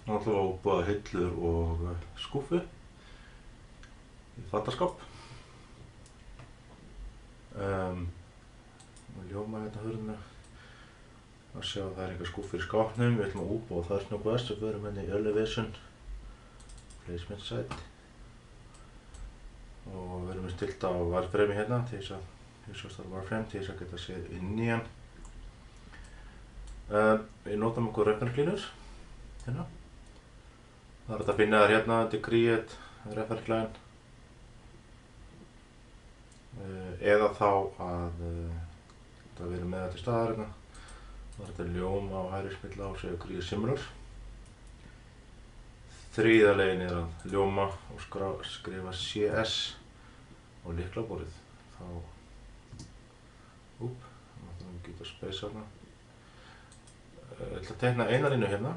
Náttúrulega útbúa hillur og skúffu í fattaskáp. Ljóma hérna hurðina að sjá að það einhver skúffur í skápnum. Við ætlum að útbúa það snöggvast og við erum hérna í Elevation Placement Site og við erum stilt á wireframe hérna til þess að wireframe til þess að geta séð inn í hann. Við notum okkur reference línur hérna. Það er hægt að finna þær hérna undir Create reference line eða þá að við erum með þetta til staðar hérna. Það er þetta ljóma á hægri smilla og segja Create Similar. Þriðja leiðin er að ljóma og skrifa CS á lyklaborðið. Þá við getum space hérna. Ég ætla að teikna eina línu hérna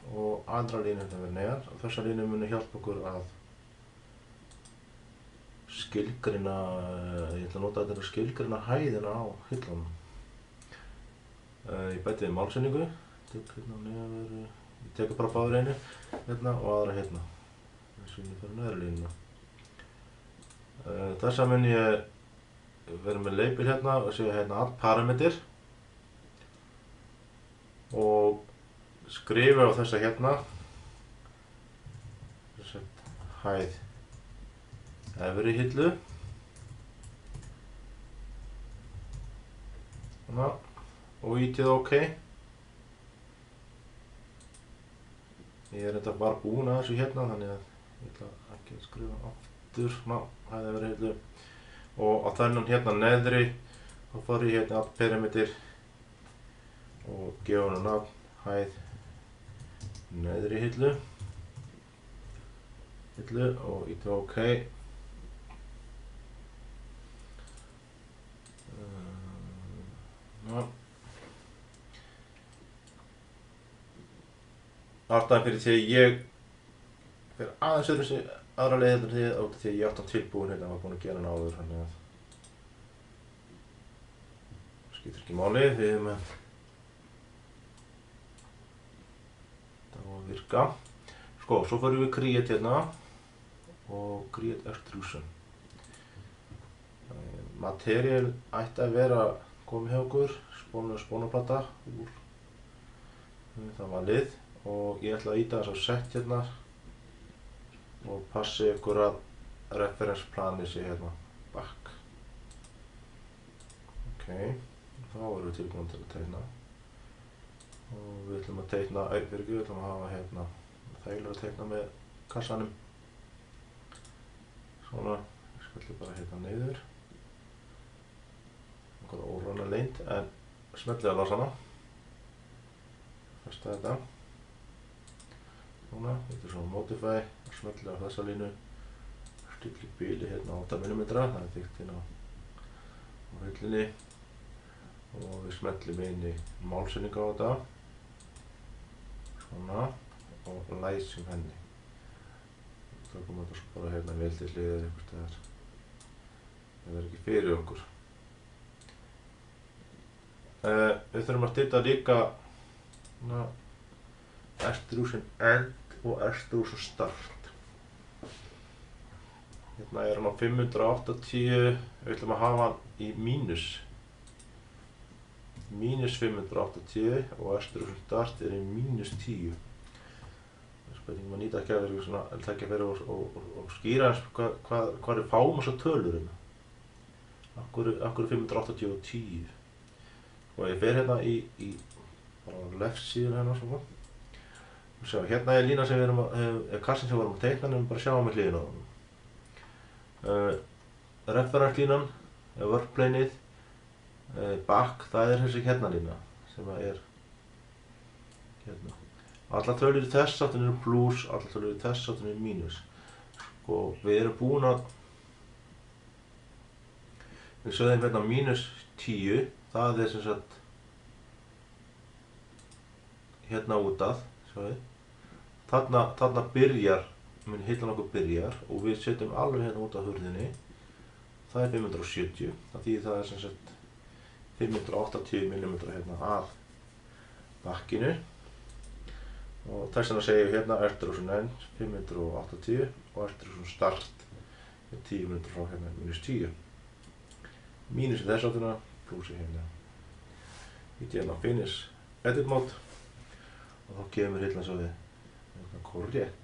og andra línu hérna verið neðan og þessa línu muni hjálpa okkur að skilgreina, ég ætla að nota þetta að skilgreina hæðina á hillunum. Ég bæti við málsendingu, ég tekur bara báðar einu hérna og aðra hérna, þess að ég fyrir neðri línuna. Þessa mun ég vera með label hérna og segja hérna add parameter og skrifa á þessa hérna hæð efri hillu svona og ítið OK. Ég er þetta bara búinn að þessu hérna þannig að ég ætla ekki að skrifa aftur svona hæð efri hillu og á þennan hérna neðri þá fór ég hérna add parameter og gefa hann nafn hæð neðri hillu og ítið OK. Ástæðan fyrir því að ég fer aðeins öðruvísi aðra leið heldur en því að ég átti hann tilbúinn hérna og var búinn að gera hann áður þannig að það skiptir ekki máli við erum með þetta á að virka. Sko, svo fyrir við Create hérna og Create Extrusion. Material ætti að vera komið hjá okkur, spónaplata úr það valið og ég ætla að íta þess á set hérna og passi ykkur að reference planið sé hérna back. Ok, þá erum við tilbúin til að teikna og við ætlum að teikna, við ætlum að hafa hérna þægilega að teikna með kassanum. Svona, ég skalli bara hérna niður. Einhverja óræna lengd en smellið að lása hana. Festa þetta. Núna, þetta er svona modify, smellið á þessa línu. Stilli bíli hérna 8 mm, það er þykkt hérna á hillinni. Og við smellum inn í málsendingu á þetta. Svona. Og læsum henni. Þá komum þetta svo bara hérna vel til hliðar einhvers staðar. Það er ekki fyrir okkur. Við þurfum að stilla líka extrusion end og extrusion start. Hérna er hann á 580, við ætlum að hafa hann í mínus 580 og extrusion start er í mínus 10. Spurningum að nýta ekki að vera svona, ekki að vera og skýra eins hvað við fáum þessar tölur hérna. Akkur er 580 og 10. Og ég fer hérna í bara left síðan hérna svona. Og sjá, hérna er lína sem við erum að, kassin sem við erum að teikna, en við bara sjáum með hliðina á honum. Reference línan, workplaneið, back, það er þessi hérna lína sem er hérna. Allar tölur í þess áttin eru plus, allar tölur í þess áttin eru mínus. Og við erum búin að, við sögðum hérna mínus 10, það er sem sagt hérna út að, sjáðu. Þarna byrjar, hillan okkur byrjar og við setjum alveg hérna út af hurðinni. Það er 570, það þýðir það er sem sagt 580 mm hérna að bakkinu. og þess vegna segjum við hérna extrusion end 580 og extrusion start 10 mínútur frá hérna -10. Mínus í þess áttuna, pluss í hérna. Ít ég hérna á finish edit mode og þá kemur hillan svo við korrétt.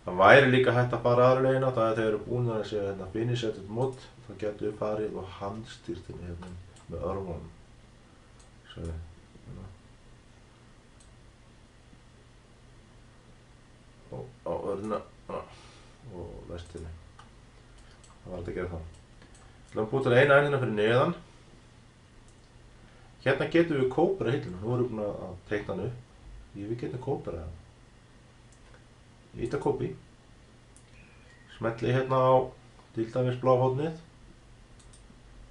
Það væri líka hægt að fara aðra leiðina, það er þegar við erum búin að segja hérna finish edit mode, þá getum við farið og handstýrt hérna með örmunum. Svo hérna. Og á örna og vestinni. Það var hægt að gera það. Við ætlum að búa til eina endina fyrir neðan. Hérna getum við kópera hilluna, nú erum við búin að teikna hann upp. Við getum kópera það. Íta copy. Smelli hérna á til dæmis bláhornið.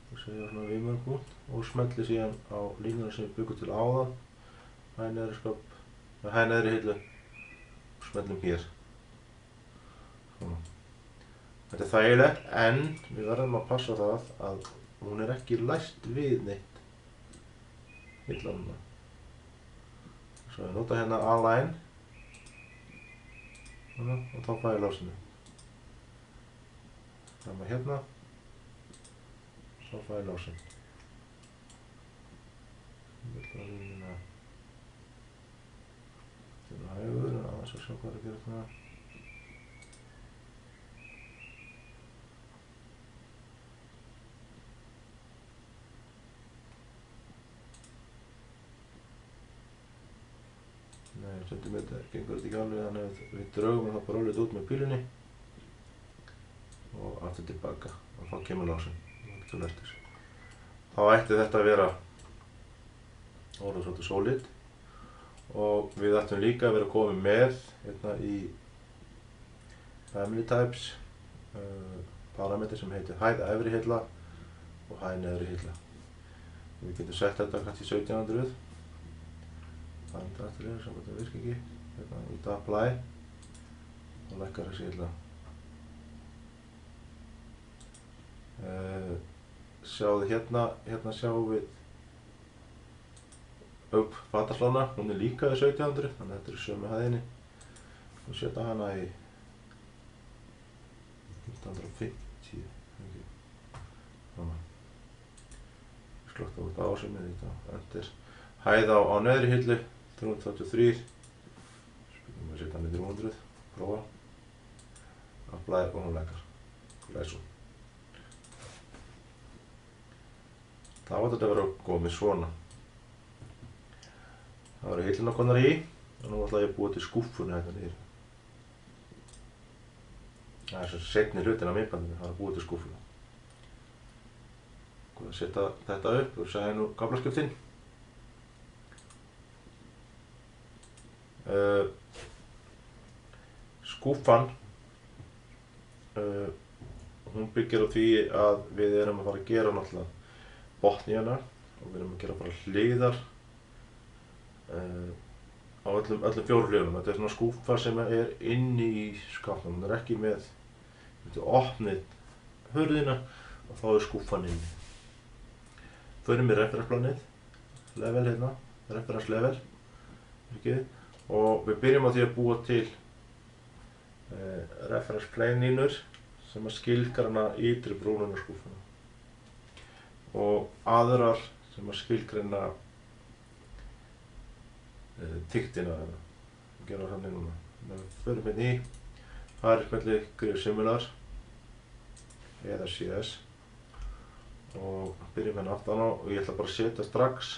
Og segja svona viðmörgpunkt og smelli síðan á línuna sem við byggum til áðan. Hæ neðri hillu. Og smellum hér. Svona. Þetta er þægilegt en við verðum að passa það að hún er ekki læst við neitt. Hillanuna. Svo ég nota hérna align. Og þá fæ ég lásinu. Sama hérna. Svo fæ ég lásin. Ég vil að línuna til hægur, en aðeins að sjá hvað er að gera þarna. Nei, centimeter gengur þetta ekki alveg, þannig að við draugum það bara alveg út með pílunni og aftur tilbaka og þá kemur lásin. Þá ætti þetta að vera orðið svolítið solid og við ættum líka að vera komið með hérna í family types parametri sem heitir hæð efri hilla og hæð neðri hilla. Við getum sett þetta kannski 1700. Það er aftur hér, sem þetta virka ekki. Hérna út að apply og lækkar þessi hilla. Sjáðu hérna sjáum við upp fataslána, hún er líka við 1700, þannig að þetta er sömu hæðinni. Við setja hana í 1550. Þannig. Slökta út ásumið í þetta, enter. Hæð á neðri hillu, 333. Spilum við að setja hann í 300, prófa. Apply og hún lækkar. Læsum. Það var þetta að vera komið svona. Það var hilluna konar í og nú ætla ég að búa til skúffuna hérna niður. Það er svo seinni hlutin af myndbandinu, það er að búa til skúffuna. Góð að setja þetta upp og segja nú kaflaskiptin. Skúffan hún byggir á því að við erum að fara að gera náttúrulega botn í hana og við erum að gera bara hliðar á öllum fjórum hliðunum. Þetta er svona skúffa sem er inni í skápnum, hún er ekki með opnið hurðina og þá er skúffan inni. Förum við referensplanið, level hérna, reference level og við byrjum á því að búa til reference plane línur sem að skilgreina ytri brúnina skúffuna og aðrar sem að skilgreina tyktina hérna. Við gerum það þannig núna. Við förum hérna í færismelli Grid Similar eða CS og byrjum hérna aftan á og ég ætla bara að setja strax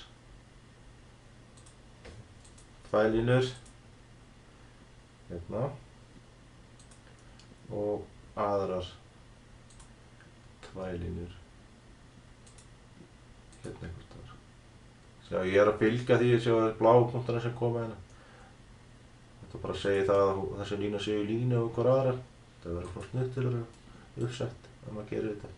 tvær línur hérna og aðrar tvær línur hérna einhvers staðar. Sjá, ég er að fylgja því að sjá bláu punktarnir sem koma hérna. Þetta bara segir það að þessi lína séu í línu og hver aðra. Þetta verður svona snutt til að vera uppsett ef maður gerir þetta.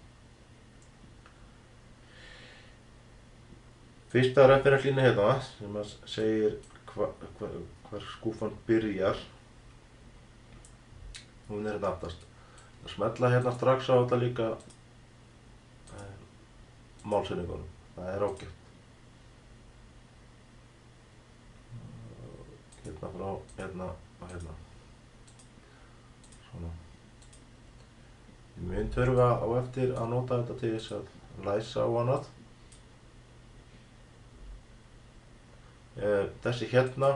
Fyrsta referenslína hérna sem að segir hvar skúffan byrjar. Hún er hérna aftast. Það smella hérna strax á þetta líka málsynningunum. Það er ágætt. hérna frá hérna og hérna. Svona. Ég mun þurfa á eftir að nota þetta til þess að læsa á annað. Þessi hérna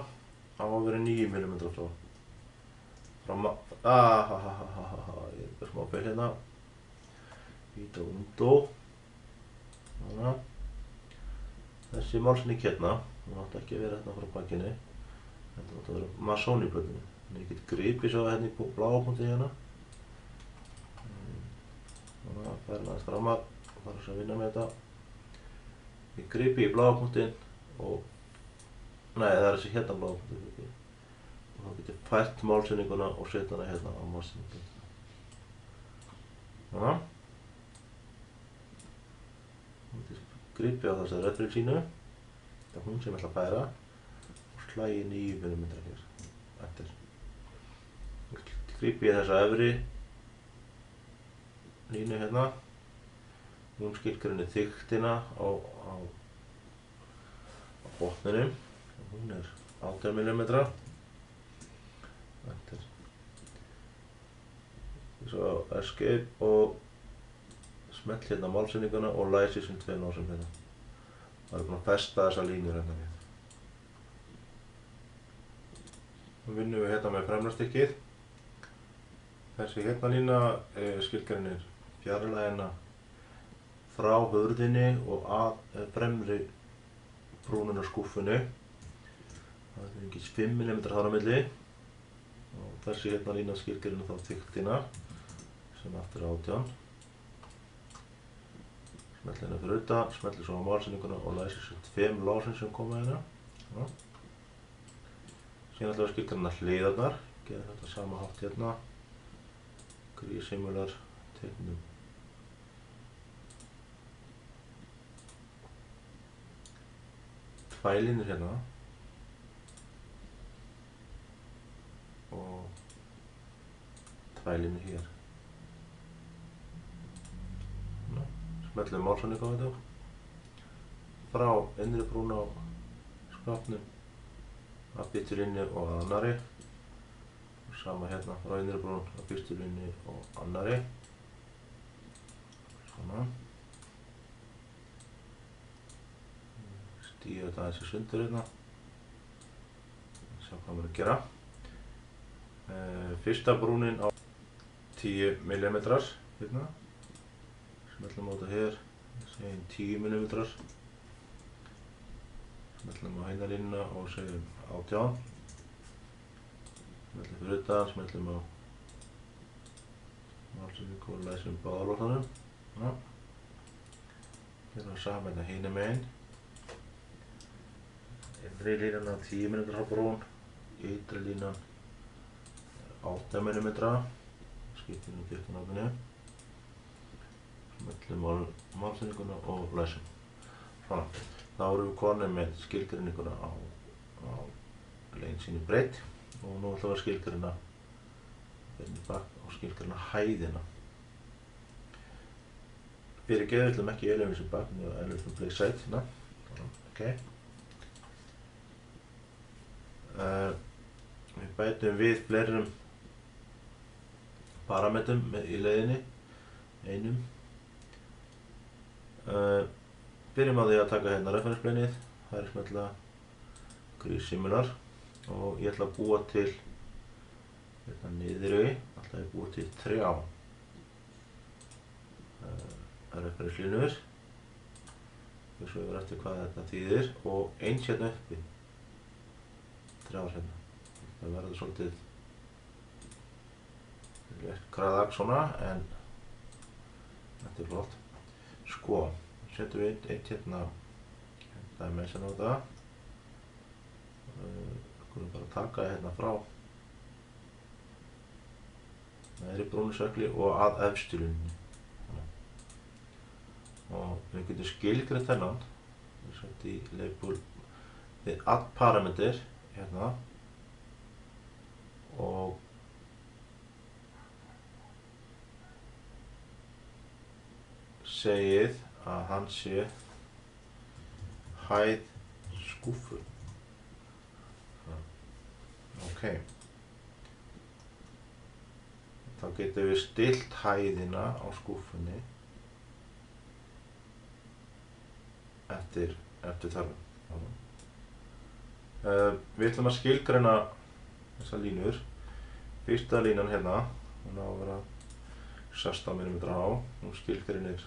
á að vera 9 mm frá ég er smá feil hérna. Víta undó. Þannig. Þessi málsynning hérna, hún átti ekki að vera hérna frá bakkinni. Þetta átti að vera masóníplötunni. Þannig ég get gripið svo hérna í bláa punkti hérna. Þannig að færa aðeins fram að fara þess að vinna með þetta. Ég gripi í bláa punktinn og nei, það er þessi hérna bláa punktur. Og þá get ég fært málsynninguna og setja hana hérna á málsynninguna. Þannig. Gripi á þessari reddrýlsínu, þetta er hún sem ég ætla að færa og slægi 9 mm hér eftir. Gripi ég þessa efri línu hérna, hún skilgreinir þykktina á botninum, hún er 18 mm eftir. Svo escape og smell hérna málsynninguna og læsi sem 2 lásum hérna. Það er búin að festa þessa línur hérna við. Nú vinnum við hérna með fremrastykkið. Þessi hérna lína skilgreinir fjarlægina frá hurðinni og að fremri brúnina skúffunni. Það er ekki 5 mm þar á milli. Og þessi hérna lína skilgreinir þá þykktina sem aftur 18. Smelli hérna fyrir utan, smelli svo á málsynninguna og læsi svo 2 lásum sem koma hérna. Síðan ætlum við að skilgreina hliðarnar. Gerum þetta sama hátt hérna. Grísimular, teiknum. Tvælínur hérna. Og tvælínur hér. Smellum málsyningu á þetta. Frá innri brún á skápnum að fyrstu línu og annarri. Og sama hérna frá innri brún að fyrstu línu og annarri. Svona. Stíga þetta aðeins í sundur hérna. Sjá hvað maður að gera. Fyrsta brúnin á 10 mm hérna. Smellum á þetta hér, segjum 10 mm. Smellum á hérna línuna og segjum 18. Smellum fyrir utan, smellum á málsynningu og læsum báða lósanum. Gerum það sama hérna hinum megin. Innri línan 10 mm frá brún, ytri línan 8 mm. Skiptum við þykktunarfinu. Smellum málsynninguna og læsum. Svona. Þá erum við konið með skilgreininguna á leinsýni breidd og nú ætlum við að skilgreina hérna bak og skilgreina hæðina. Fyrirgeðu, við ætlum ekki að elja bak, við ætlum play side hérna. Okay. Við bætum við fleirum parametrum í leiðinni, einum. Byrjum á því að taka hérna referensplanið, það er smetla grísimular og ég ætla að búa til hérna niðri, ætla ég að búa til 3 referenslínur. Við svo yfir eftir hvað þetta þýðir og eins hérna uppi, 3 hérna. Það verður svolítið kraðak svona en þetta er flott. Sko, setjum við eitt hérna dimension á það. Við skulum bara taka hérna frá neðri brúnisökli og að efstu línunni. Og við getum skilgreint þennan. Við setjum í label við add parameter hérna og segið að hann sé hæð skúffu. Þá getum við stillt hæðina á skúffunni eftir þörfum. Við ætlum að skilgreina þessar línur. Fyrsta línan hérna, hún á að vera 16 mm há. Hún skilgreinir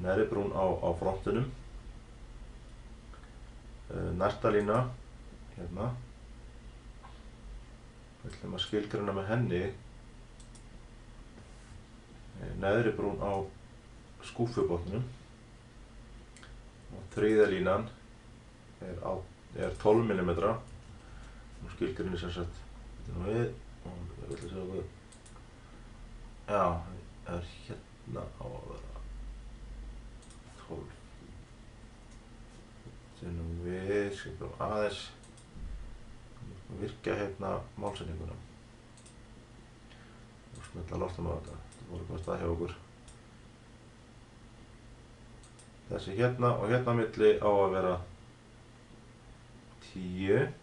neðri brún á frontinum. Næsta lína hérna. Við ætlum að skilgreina með henni neðri brún á skúffubotninum. Og þriðja línan er 12 mm. Hún skilgreinir sem sagt þetta við og við ætlum að sjá hvað. Já, er hérna á að vera 12. Þetta við skilum aðeins virkja hérna málsendinguna og smella loftum á þetta. Þetta voru komið stað hjá okkur. Þessi hérna og hérna á milli á að vera 10.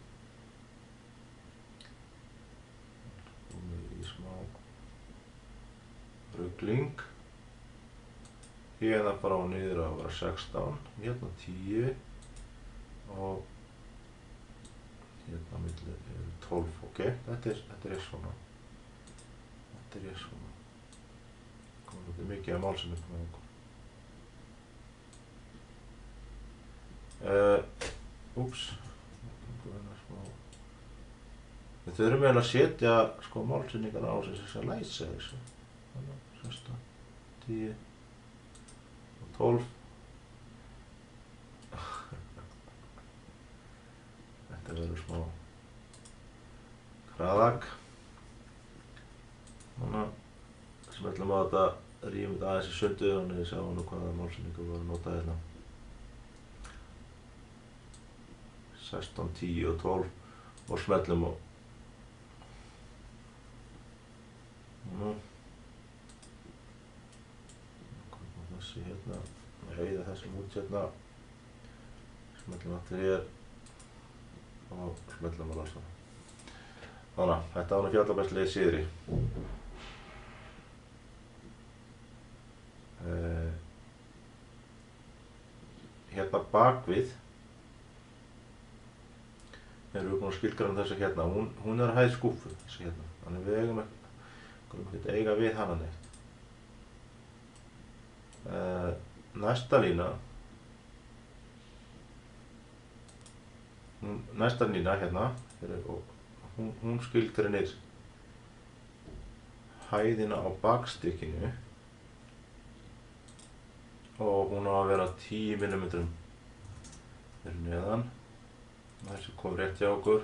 Komið í smá rugling. Hérna frá niður á að vera 16. Hérna 10 og hérna á milli eru 12. Ok, þetta er svona. Þetta er svona. Komið mikið af málsendingum með okkur. Úps. Við þurfum eiginlega að setja sko málsendingarna á þess að læsa þessu. Þannig, 16, 10 og 12. Þetta verður smá hraðak. Núna smellum á þetta, rífum þetta aðeins í sundur þannig við sjáum nú hvaða málsendingar voru að nota hérna. 16, 10 og 12 og smellum á. Þessi hérna, heiða þessum út hérna. Smellum aftur hér og smellum á lasa. Þannig, þetta var nú fjallabærsleið síðri. Hérna bakvið erum við búin að skilgreina þessa hérna. Hún er að hæð skúffu, þessi hérna. Þannig við eigum ekki eiga við hana neitt. Næsta lína hérna, hún skilgreinir hæðina á bakstykkinu og hún á að vera 10 mm fyrir neðan. Þessi kom rétt hjá okkur.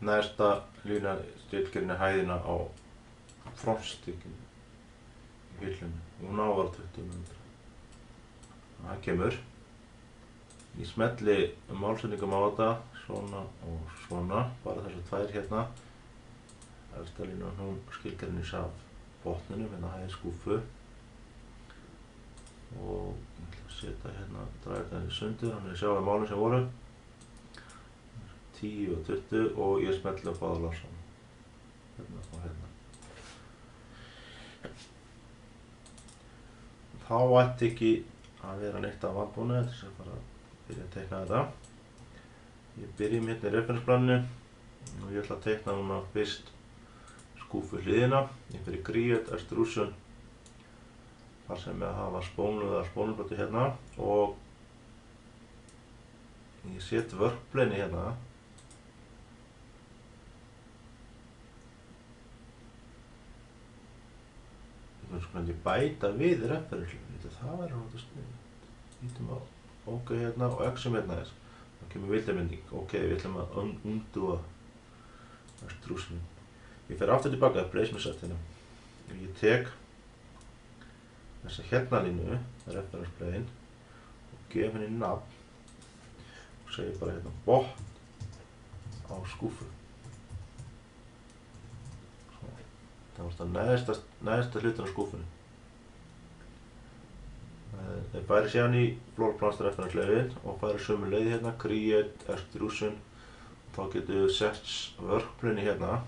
Næsta lína skilgreinir hæðina á frontstykkinu í hillunni. Hún á að vera 20 mm. Það kemur. Ég smelli málsendingum á þetta, svona og svona, bara þessar tvær hérna. Efsta línan hún skilgreinir af botninum, hérna hæði skúffu. Og ég ætla að setja hérna, draga þetta í sundur, þannig að sjá að málin sem voru. 10 og 20 og ég smelli á báða lása. Hérna og hérna. Þá ætti ekki að vera neitt af vanbúnaði til þess að fara byrja að teikna þetta. Ég byrjum hérna í referensplaninu og ég ætla að teikna núna fyrst skúffu hliðina. Ég fyrir Griot Extrusion þar sem ég hafa spónluða spónlubroti hérna og ég set workplane hérna. Ég bæta við referenslínuna, það væri náttúrulega sniðugt. Lítum á OK hérna og X hérna þess. Það kemur vildamynding. OK, við ætlum að undúa extrusion. Ég fer aftur tilbaka að place með set hérna. Ég tek þessa hérna línu, reference plane, og gef henni nafn og segi bara hérna botn á skúffu. Það var það neðsta hlutin á skúffunni. Ég færi síðan í floorplans reference leifin og færi sömu leið hérna, Create Extrusion. þá getum við sett workplane hérna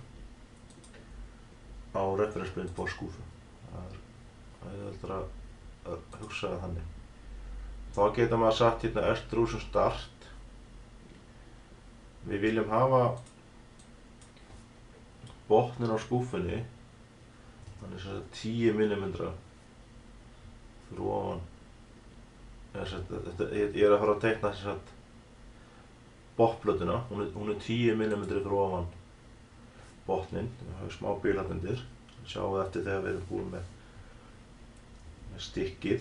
á reference plane borðskúfu. Það er auðveldara að hugsa það þannig. Þá getur maður satt hérna extrusion start. Við viljum hafa botnin á skúfunni, þannig sem 10 mm fyrir ofan. Ég er að fara að teikna sem sagt botnplötuna, hún er 10 mm fyrir ofan botnin. Við höfum smá bíl hérna undir, sjáum við eftir þegar við erum búin með stykkið.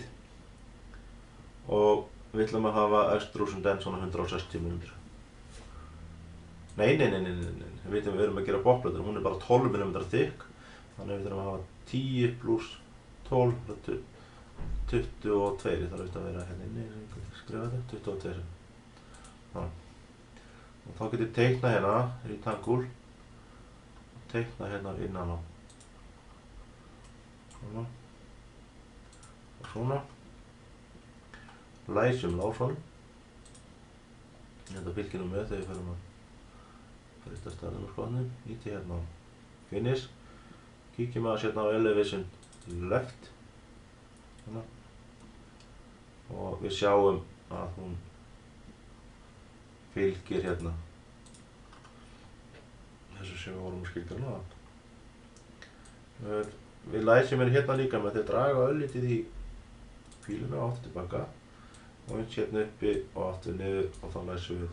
Og við ætlum að hafa extrusion den svona 160 mm. Nei, við erum að gera botnplötuna, hún er bara 12 mm þykk, þannig við þurfum að hafa 10 pluss 12, 22, ég þarf að vera hérna inni, skrifa þetta, 22. Og þá getur ég teiknað hérna, rectangle, og teiknað hérna innan á. Svona. Og svona. Læsum lásan. Þetta fylgir nú með þegar við förum að breyta stærðum úr skotnum. Íti hérna á finish. Kíkjum aðeins hérna á elevation left. Svona. Og við sjáum að hún fylgir hérna þessu sem við vorum að skilgreina áðan. Við læsum hérna líka með því að draga örlítið í píluna og aftur tilbaka og eins hérna uppi og aftur niður og þá læsum við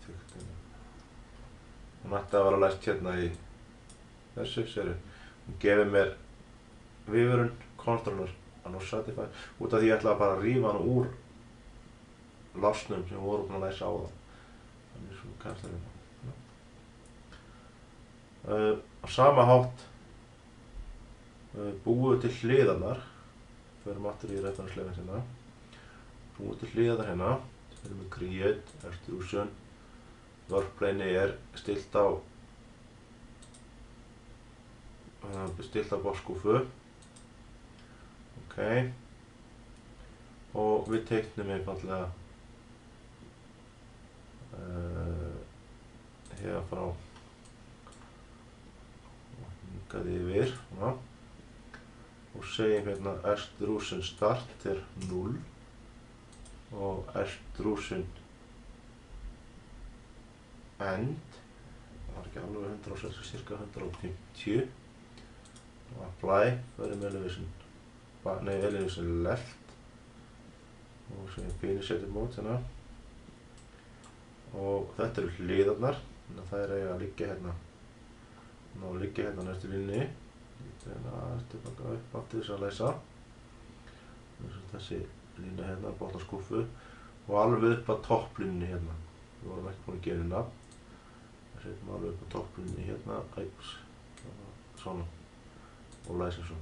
þykkt. Hún ætti að vera læst hérna í þessu, sérðu. Hún gefur mér viðvörun controller not satisfied út af því ég ætlaði bara að rífa hann úr lásnum sem við vorum búin að læsa á það. Þannig svo kannast það á sama hátt búum við til hliðarnar. Förum aftur í reference levels hérna. Búum við til hliðarnar hérna. Við erum með create, extrusion. Workplane er stilt á borðskúfu. Ok. Og við teiknum einfaldlega hérna frá hingað yfir og segjum hérna extrusion start er 0 og extrusion end það var ekki alveg 160, cirka 150 og apply, förum elevation left og segjum finish edit mode hérna og þetta eru hliðarnar, þannig að þær eiga að liggja hérna næstu línunni. Tilbaka upp aftur þess að læsa. Þessi lína hérna, botn á skúffu og alveg upp að topplínunni hérna. Við vorum ekki búin að gefa henni nafn. Það setjum alveg upp að topplínunni hérna, svona og læsum svo.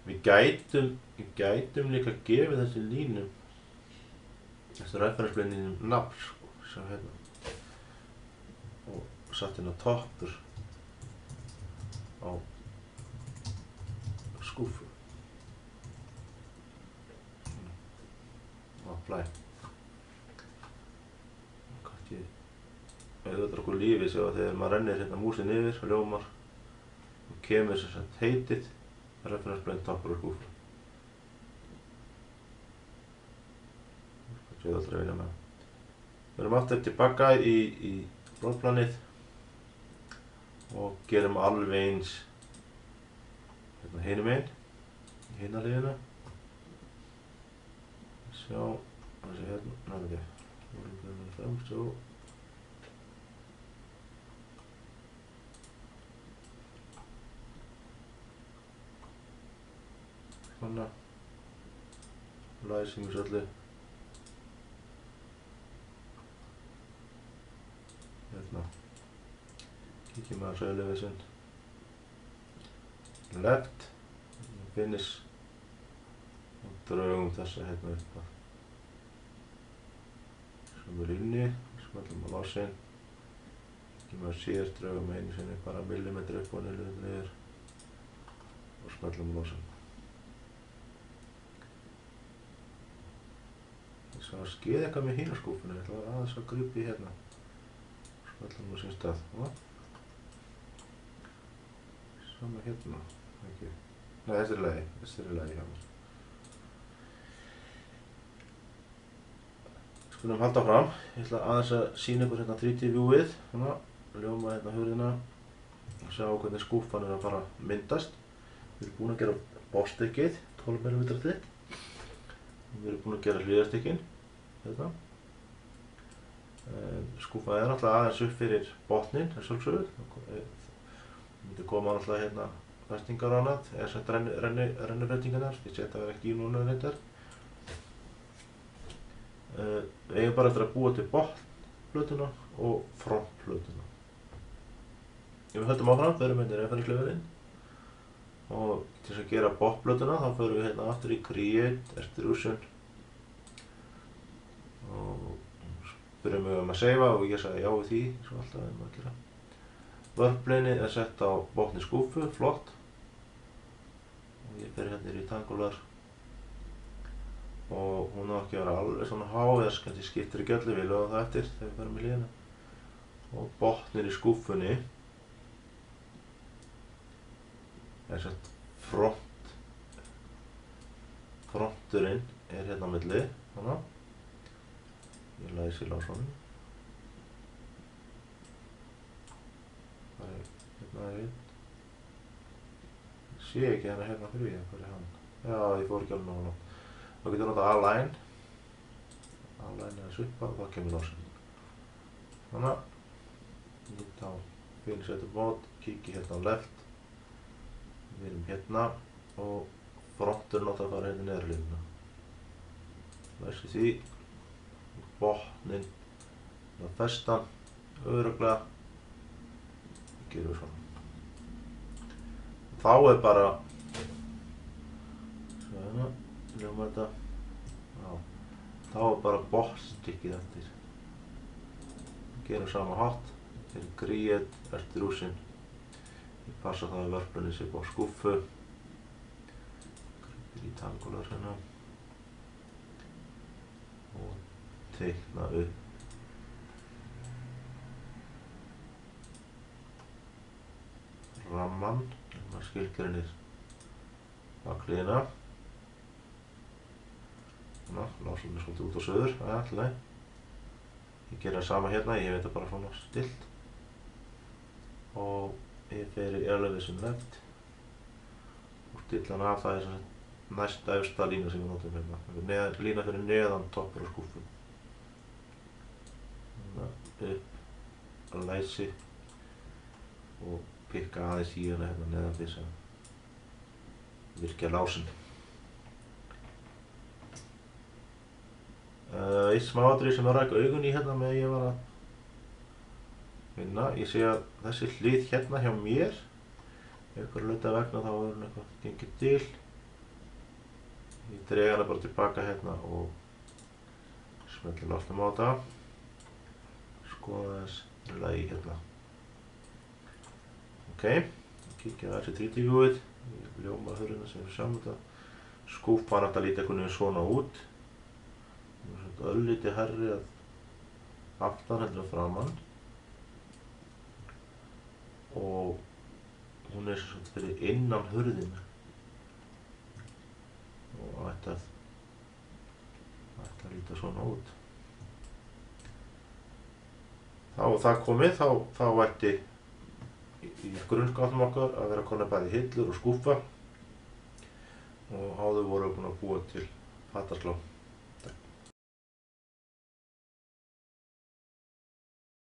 Við gætum líka að gefa þessi línu þessu reference-blendinum nafn, sem hérna og satt hérna toppur á skúfu og apply kannski auðvitað okkur lífið séu að þegar maður rennir hérna músin yfir og ljómar og kemur sem sagt heitið reference-blend toppur á skúfu. Við erum aftur tilbaka í floorplanið og gerum alveg eins hérna hinum einn, í hina hliðina. Sjá, þessi hérna, náðu ekki, svo. Svona, læsum við svolítið. Hérna, kíkjum aðeins á elevation left, finish og draugum þessa hérna upp að sömu línni, smellum á lásinn, kíkjum aðeins sér, draugum einu sinni bara millimetri upp og niður og smellum á lásinn. Ég sá að skeiða eitthvað með hina skúfunni, ég ætla aðeins að grípa í hérna. Allan á sín stað. Sama hérna. Ekki. Nei, þessi er í lagi hjá mér. Skulum halda fram. Ég ætla aðeins að sýna ykkur hérna 3D viewið. Svona, ljóma hérna hurðina og sjá hvernig skúffan er að fara að myndast. Við erum búin að gera botnstykkið, 12 mm þykkt. Við erum búin að gera hliðarstykkin. Hérna. Skúffan er náttúrulega aðeins upp fyrir botninn, sjálfsögðu. Það myndi koma náttúrulega hérna festingar á annað, eða sett rennurbreytingarnar, því setja verið ekki í núna reyndar. Við eigum bara eftir að búa til botnplötuna og frontplötuna. Ef við höldum áfram, förum við hérna referenslevelinn og til þess að gera botnplötuna þá förum við hérna aftur í Create, Extrusion og spyrjum við að seifa og ég sagði já við því, svo alltaf við að gera. Workplaneið er sett á botni skúffu, flott. Og ég fer hérna í Rectangular og hún á ekki að vera alveg svona há, eða kannski skiptir ekki öllu, við lögum það eftir þegar við ferum í hliðina. Og botninn í skúffunni er sett fronturinn er hérna á milli, svona. Ég læsi lásunum. Hérna er einn. Ég sé ekki hérna fyrir ég, hvað er hann? Já, ég fór ekki alveg nógu langt. Þá getur við notað Align. Align er svipað og þá kemur lásun. Þannig að nýtt á Fill Setup Mode, kíkja hérna á Left. Við erum hérna og fronturinn átt að fara hérna í neðri hliðina. Læsi því. Botninn. Það festan. Örugglega. Gerum við svona. Þá er bara svona, ljóma þetta. Já. Þá er bara botnstykkið eftir. Gerum sama hátt. Gerum Create, Extrusion. Ég passa það að Workplaneið sé á skúffu. Rectangular hérna. Og teikna upp. Ramman, maður skilgreinir bakliðina. Svona, lásunum svolítið út á suður, það er alltaf leið. Ég geri það sama hérna, ég veit það bara svona stilt. Og ég fer í Elevation Left og stilla hann af, það er næsta efsta lína sem við notum hérna. Lína fyrir neðan toppur á skúffu. Þannig upp að læsi og pikka aðeins í hana hérna neðan til þess að virkja lásin. Eitt smáatriði sem að ræka augun í hérna meðan ég var að vinna. Ég sé að þessi hlið hérna hjá mér, einhverju hluta vegna þá er hún eitthvað gengið til. Ég dreg hana bara tilbaka hérna og smelli loftum á þetta. Skoða þess lagi hérna. Ok, kíkja á þessi 3D viewið, ég ljóma hurðina sem við sjáum þetta. Skúffan átti að líta einhvern veginn svona út. Hún er svona örlítið hærri að aftan heldur en framan. Og hún er svona fyrir innan hurðina. Og ætti að líta svona út. Þá er það komið, þá ætti í grunnskápnum okkar að vera konar bæði hillur og skúffa og áður voru búin að búa til fattaslá.